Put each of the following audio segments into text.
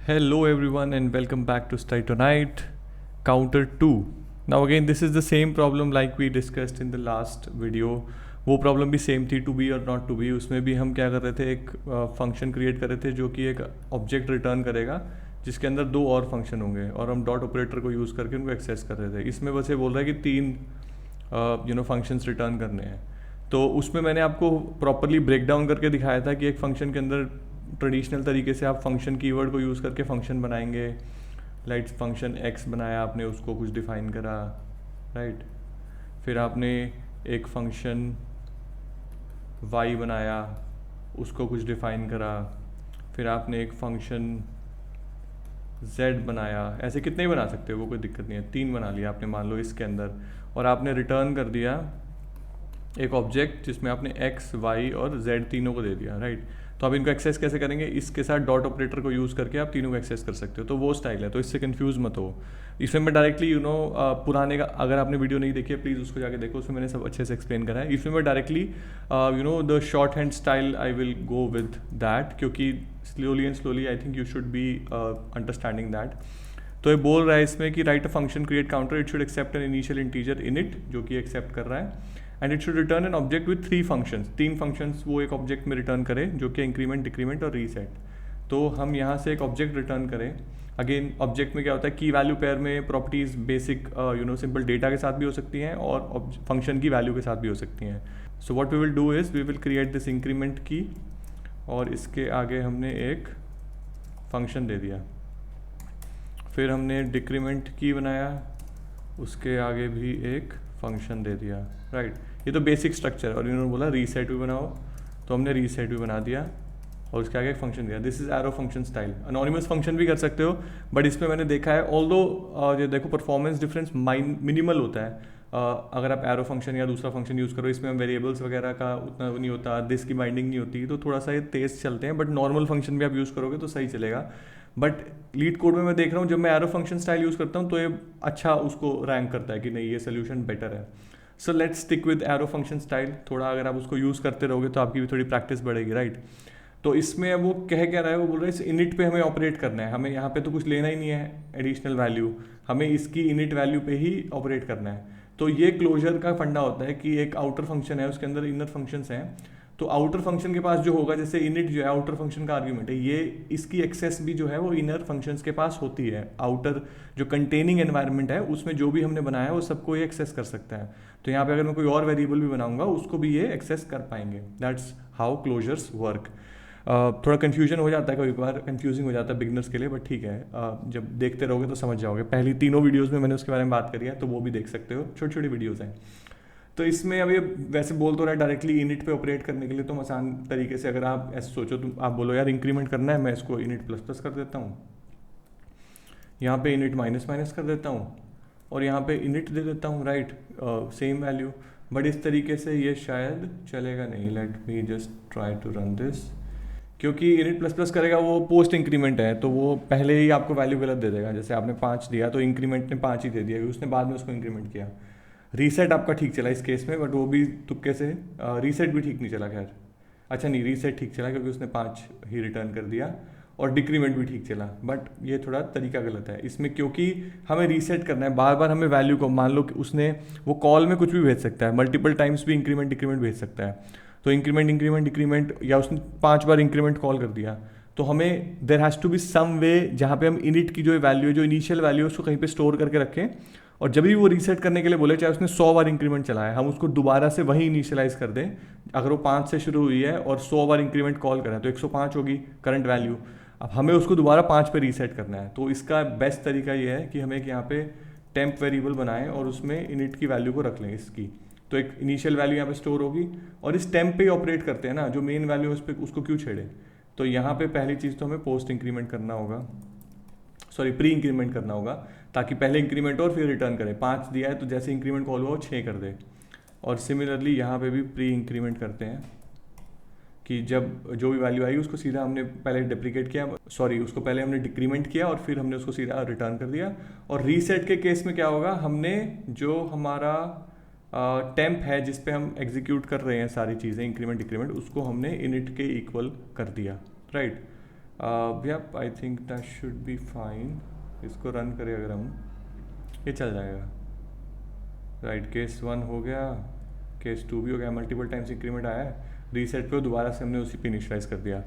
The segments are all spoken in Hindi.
Hello everyone and welcome back to Study Tonight, Counter 2. Now again this is the same problem like we discussed in the last video. वो प्रॉब्लम भी सेम थी, टू बी और नॉट टू बी. उसमें भी हम क्या कर रहे थे, एक फंक्शन क्रिएट कर रहे थे जो कि एक ऑब्जेक्ट रिटर्न करेगा जिसके अंदर दो और फंक्शन होंगे और हम डॉट ऑपरेटर को यूज़ करके उनको एक्सेस कर रहे थे. इसमें बस ये बोल रहा है कि तीन फंक्शंस रिटर्न करने हैं. तो उसमें मैंने आपको प्रॉपरली ब्रेक डाउन करके दिखाया था कि एक फंक्शन के अंदर ट्रेडिशनल तरीके से आप फंक्शन कीवर्ड को यूज़ करके फंक्शन बनाएंगे. लाइक फंक्शन एक्स बनाया आपने, उसको कुछ डिफाइन करा, राइट. फिर आपने एक फंक्शन वाई बनाया, उसको कुछ डिफाइन करा. फिर आपने एक फंक्शन z बनाया. ऐसे कितने ही बना सकते हो, वो कोई दिक्कत नहीं है. तीन बना लिया आपने मान लो इसके अंदर, और आपने रिटर्न कर दिया एक ऑब्जेक्ट जिसमें आपने x, y और z तीनों को दे दिया, राइट. तो आप इनको एक्सेस कैसे करेंगे, इसके साथ डॉट ऑपरेटर को यूज़ करके आप तीनों को एक्सेस कर सकते हो. तो वो स्टाइल है, तो इससे कंफ्यूज मत हो. इसमें मैं डायरेक्टली पुराने का, अगर आपने वीडियो नहीं देखी है प्लीज़ उसको जाके देखो, उसमें मैंने सब अच्छे से एक्सप्लेन करा है. इसमें मैं directly the short hand style I will go with that, क्योंकि slowly and slowly I think you should be understanding that. तो ये बोल रहा है इसमें कि write a function create counter, it should accept an initial integer in it, जो कि एक्सेप्ट कर रहा है. And it should return an object with three functions. तीन फंक्शंस वो एक ऑब्जेक्ट में रिटर्न करे, जो कि इंक्रीमेंट, डिक्रीमेंट और रीसेट. तो हम यहाँ से एक ऑब्जेक्ट रिटर्न करें. अगेन ऑब्जेक्ट में क्या होता है, की वैल्यू पेयर में प्रॉपर्टीज़ बेसिक सिंपल डेटा के साथ भी हो सकती हैं और फंक्शन की वैल्यू के साथ भी हो सकती हैं. So what we will do is we will create this increment की, और इसके आगे हमने एक फंक्शन दे दिया. फिर हमने डिक्रीमेंट की बनाया, उसके आगे भी एक फंक्शन दे दिया, राइट. ये तो बेसिक स्ट्रक्चर है. और इन्होंने बोला रीसेट भी बनाओ, तो हमने रीसेट भी बना दिया और उसके आगे एक फंक्शन दिया. This is arrow function style. Anonymous function भी कर सकते हो, बट इसमें मैंने देखा है ऑल्दो ये देखो परफॉर्मेंस डिफरेंस मिनिमल होता है अगर आप एरो फंक्शन या दूसरा फंक्शन यूज़ करो. इसमें वेरिएबल्स वगैरह का उतना नहीं होता, दिस की बाइंडिंग नहीं होती, तो थोड़ा सा ये तेज़ चलते हैं. बट नॉर्मल फंक्शन भी आप यूज़ करोगे तो सही चलेगा. बट लीड कोड में मैं देख रहा हूँ जब मैं एरो फंक्शन स्टाइल यूज़ करता हूँ तो ये अच्छा उसको रैंक करता है कि नहीं ये सोल्यूशन बेटर है. So let's stick with arrow function style. थोड़ा अगर आप उसको यूज़ करते रहोगे तो आपकी भी थोड़ी प्रैक्टिस बढ़ेगी, राइट. तो इसमें वो कह क्या रहा है, वो बोल रहा है इस इनिट पे हमें ऑपरेट करना है. हमें यहाँ पे तो कुछ लेना ही नहीं है एडिशनल वैल्यू, हमें इसकी इनिट वैल्यू पे ही ऑपरेट करना है. तो ये क्लोजर का फंडा होता है कि एक आउटर फंक्शन है, उसके अंदर इनर फंक्शंस हैं. तो आउटर फंक्शन के पास जो होगा, जैसे इनिट जो है आउटर फंक्शन का आर्ग्यूमेंट है, ये इसकी एक्सेस भी जो है वो इनर फंक्शंस के पास होती है. आउटर जो कंटेनिंग एनवायरनमेंट है उसमें जो भी हमने बनाया है वो सबको ये एक्सेस कर सकता है. तो यहाँ पे अगर मैं कोई और वेरिएबल भी बनाऊंगा उसको भी ये एक्सेस कर पाएंगे. That's how closures work. थोड़ा कन्फ्यूजन हो जाता है, कभी बार कन्फ्यूजिंग हो जाता है बिगनर्स के लिए, बट ठीक है. जब देखते रहोगे तो समझ जाओगे. पहली तीनों वीडियोज़ में मैंने उसके बारे में बात करी है, तो वो भी देख सकते हो, छोटी छोटी वीडियोज़ हैं. तो इसमें अब ये वैसे बोल तो रहा है डायरेक्टली इनिट पे ऑपरेट करने के लिए, तो आसान तरीके से अगर आप ऐसे सोचो तो आप बोलो यार इंक्रीमेंट करना है, मैं इसको इनिट प्लस प्लस कर देता हूँ, यहाँ पे इनिट माइनस माइनस कर देता हूँ, और यहाँ पे इनिट दे देता हूँ, राइट, सेम वैल्यू. बट इस तरीके से ये शायद चलेगा नहीं. Let me just try to run this. क्योंकि इनिट प्लस प्लस करेगा वो पोस्ट इंक्रीमेंट है, तो वो पहले ही आपको वैल्यू गलत दे देगा. जैसे आपने 5 दिया तो इंक्रीमेंट ने 5 ही दे दिया, उसने बाद में उसको इंक्रीमेंट किया. रीसेट आपका ठीक चला इस केस में, बट वो भी तुक्के से. रीसेट भी ठीक नहीं चला, खैर अच्छा नहीं, रीसेट ठीक चला क्योंकि उसने 5 ही रिटर्न कर दिया, और डिक्रीमेंट भी ठीक चला. बट ये थोड़ा तरीका गलत है इसमें, क्योंकि हमें रीसेट करना है बार बार. हमें वैल्यू को, मान लो कि उसने वो कॉल में कुछ भी भेज सकता है, मल्टीपल टाइम्स भी इंक्रीमेंट डिक्रीमेंट भेज सकता है. तो इंक्रीमेंट इंक्रीमेंट डिक्रीमेंट, या उसने 5 बार इंक्रीमेंट कॉल कर दिया, तो हमें there has to be some way जहाँ पे हम इनिट की जो वैल्यू है, जो इनिशियल वैल्यू है, उसको कहीं पे स्टोर करके रखें. और जब भी वो रीसेट करने के लिए बोले, चाहे उसने 100 बार इंक्रीमेंट चलाया, हम उसको दोबारा से वही इनिशियलाइज कर दें. अगर वो 5 से शुरू हुई है और 100 बार इंक्रीमेंट कॉल करें तो 105 होगी करंट वैल्यू. अब हमें उसको दोबारा 5 पे रीसेट करना है. तो इसका बेस्ट तरीका ये है कि हमें एक यहाँ पे टेम्प वेरिएबल बनाएं और उसमें इनिट की वैल्यू को रख लें इसकी. तो एक इनिशियल वैल्यू यहाँ पे स्टोर होगी, और इस टेम्प पे ही ऑपरेट करते हैं ना, जो मेन वैल्यू है उस पर, उसको क्यों छेड़े. तो यहाँ पे पहली चीज़ तो हमें पोस्ट इंक्रीमेंट करना होगा, सॉरी प्री इंक्रीमेंट करना होगा, ताकि पहले इंक्रीमेंट और फिर रिटर्न करें. 5 दिया है तो जैसे इंक्रीमेंट कॉल हुआ वो 6 कर दे. और सिमिलरली यहाँ पे भी प्री इंक्रीमेंट करते हैं कि जब जो भी वैल्यू आई उसको सीधा हमने पहले डिप्लीकेट किया, सॉरी उसको पहले हमने डिक्रीमेंट किया और फिर हमने उसको सीधा रिटर्न कर दिया. और रीसेट के केस में क्या होगा, हमने जो हमारा टेम्प है जिस पे हम एग्जीक्यूट कर रहे हैं सारी चीज़ें इंक्रीमेंट डिक्रीमेंट, उसको हमने इनिट के इक्वल कर दिया, right. Yup I think that should be fine. इसको रन करें अगर हम, ये चल जाएगा। राइट, केस 1 हो गया, केस 2 भी हो गया, मल्टीपल टाइम्स इंक्रीमेंट आया है, रीसेट पे दोबारा से हमने उसी पे इनिशियलाइज कर दिया।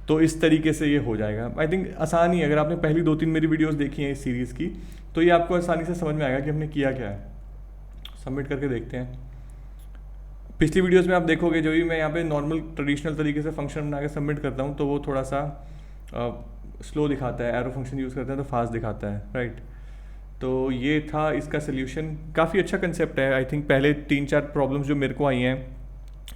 तो इस तरीके से ये हो जाएगा। आई थिंक आसान ही है, अगर आपने पहली 2-3 मेरी वीडियोस देखी हैं इस सीरीज़ की तो ये आपको आसानी से समझ में आएगा कि हमने किया क्या है। सबमिट करके देखते हैं। पिछली वीडियोस में आप देखोगे जो भी मैं यहाँ पे नॉर्मल ट्रेडिशनल तरीके से फंक्शन बना के सबमिट करता हूँ तो वो थोड़ा सा स्लो दिखाता है, एरो फंक्शन यूज़ करते हैं तो फास्ट दिखाता है, राइट। तो ये था इसका सोल्यूशन। काफ़ी अच्छा कंसेप्ट है। आई थिंक पहले 3-4 प्रॉब्लम्स जो मेरे को आई हैं,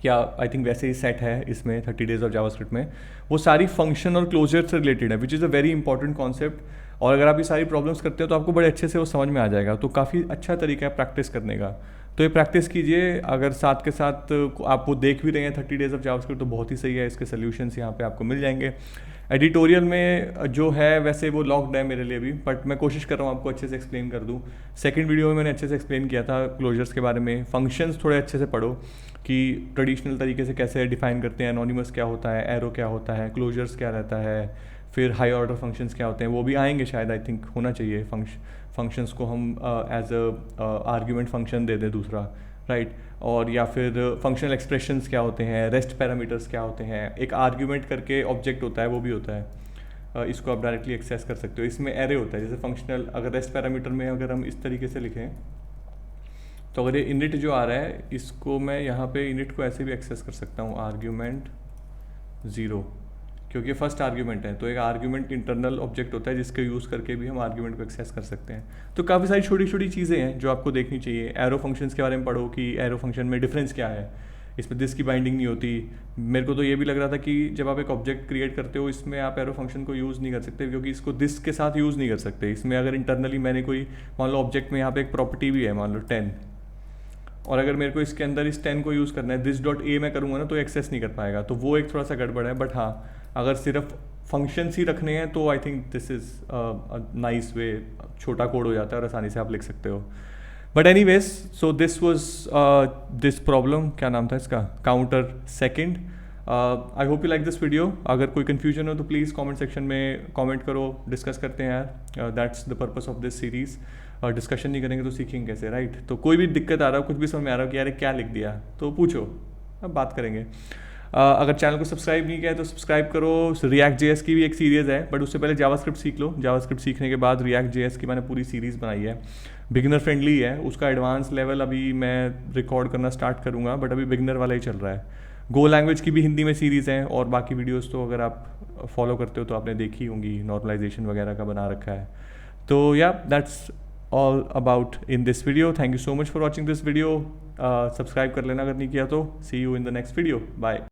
या आई थिंक वैसे ही सेट है इसमें 30 डेज ऑफ जावास्क्रिप्ट में, वो सारी फंक्शन और क्लोजर से रिलेटेड है, which is a very important concept. और अगर आप ये सारी प्रॉब्लम्स करते हो तो आपको बड़े अच्छे से वो समझ में आ जाएगा। तो काफ़ी अच्छा तरीका है प्रैक्टिस करने का। तो ये प्रैक्टिस कीजिए। अगर साथ के साथ आप वो देख भी रहे हैं 30 डेज ऑफ जावास्क्रिप्ट तो बहुत ही सही है। इसके सोल्यूशंस यहाँ पे आपको मिल जाएंगे। एडिटोरियल में जो है वैसे वो लॉक्ड है मेरे लिए भी, बट मैं कोशिश कर रहा हूँ आपको अच्छे से एक्सप्लेन कर दूँ। सेकंड वीडियो में मैंने अच्छे से एक्सप्लेन किया था क्लोजर्स के बारे में। फंक्शंस थोड़े अच्छे से पढ़ो कि ट्रेडिशनल तरीके से कैसे डिफाइन करते हैं, एनोनिमस क्या होता है, एरो क्या होता है, क्लोजर्स क्या रहता है, फिर हाई ऑर्डर फंक्शंस क्या होते हैं, वो भी आएंगे शायद। आई थिंक होना चाहिए फंक्शंस को हम एज अ आर्ग्यूमेंट फंक्शन दे दें दूसरा, राइट। और या फिर फंक्शनल एक्सप्रेशंस क्या होते हैं, रेस्ट पैरामीटर्स क्या होते हैं, एक आर्ग्यूमेंट करके ऑब्जेक्ट होता है वो भी होता है। इसको आप डायरेक्टली एक्सेस कर सकते हो। इसमें एरे होता है, जैसे फंक्शनल अगर रेस्ट पैरामीटर में अगर हम इस तरीके से लिखें तो अगर ये इनिट जो आ रहा है इसको मैं यहाँ पे इनिट को ऐसे भी एक्सेस कर सकता हूँ, आर्ग्यूमेंट 0, क्योंकि फर्स्ट आर्ग्यूमेंट है। तो एक आर्ग्यूमेंट इंटरनल ऑब्जेक्ट होता है जिसके यूज़ करके भी हम आर्ग्यूमेंट को एक्सेस कर सकते हैं। तो काफ़ी सारी छोटी छोटी चीज़ें हैं जो आपको देखनी चाहिए। एरो फंक्शंस के बारे में पढ़ो कि एरो फंक्शन में डिफरेंस क्या है, इसमें दिस की बाइंडिंग नहीं होती। मेरे को तो ये भी लग रहा था कि जब आप एक ऑब्जेक्ट क्रिएट करते हो इसमें आप एरो फंक्शन को यूज़ नहीं कर सकते, क्योंकि इसको दिस के साथ यूज़ नहीं कर सकते। इसमें अगर इंटरनली मैंने कोई मान लो ऑब्जेक्ट में यहाँ पे एक प्रॉपर्टी भी है मान लो 10, और अगर मेरे को इसके अंदर इस 10 को यूज़ करना है, दिस डॉट ए मैं करूँगा ना तो एक्सेस नहीं कर पाएगा। तो वो एक थोड़ा सा गड़बड़ है। बट हाँ, अगर सिर्फ फंक्शंस ही रखने हैं तो I think this is nice way. छोटा कोड हो जाता है और आसानी से आप लिख सकते हो। But any ways, so this was this problem, क्या नाम था इसका, counter second. I hope you like this video. अगर कोई कन्फ्यूजन हो तो प्लीज़ कमेंट सेक्शन में कमेंट करो, डिस्कस करते हैं यार। That's the purpose of this series. Discussion नहीं करेंगे तो सीखेंगे कैसे, राइट। तो कोई भी दिक्कत आ रहा हो, कुछ भी समझ में आ रहा हो कि यार क्या लिख दिया, तो पूछो, अब बात करेंगे। अगर चैनल को सब्सक्राइब नहीं किया है तो सब्सक्राइब करो। रिएक्ट जेएस की भी एक सीरीज़ है, बट उससे पहले जावास्क्रिप्ट सीख लो। जावास्क्रिप्ट सीखने के बाद रिएक्ट जेएस की मैंने पूरी सीरीज़ बनाई है। बिगिनर फ्रेंडली है, उसका एडवांस लेवल अभी मैं रिकॉर्ड करना स्टार्ट करूँगा, बट अभी बिगिनर वाला ही चल रहा है। गो लैंग्वेज की भी हिंदी में सीरीज़ है, और बाकी वीडियोज़ तो अगर आप फॉलो करते हो तो आपने देखी होंगी, नॉर्मलाइजेशन वगैरह का बना रखा है। तो या that's all about in this video. Thank you so much for watching this video. Subscribe कर लेना अगर नहीं किया तो। See you in the next video. Bye.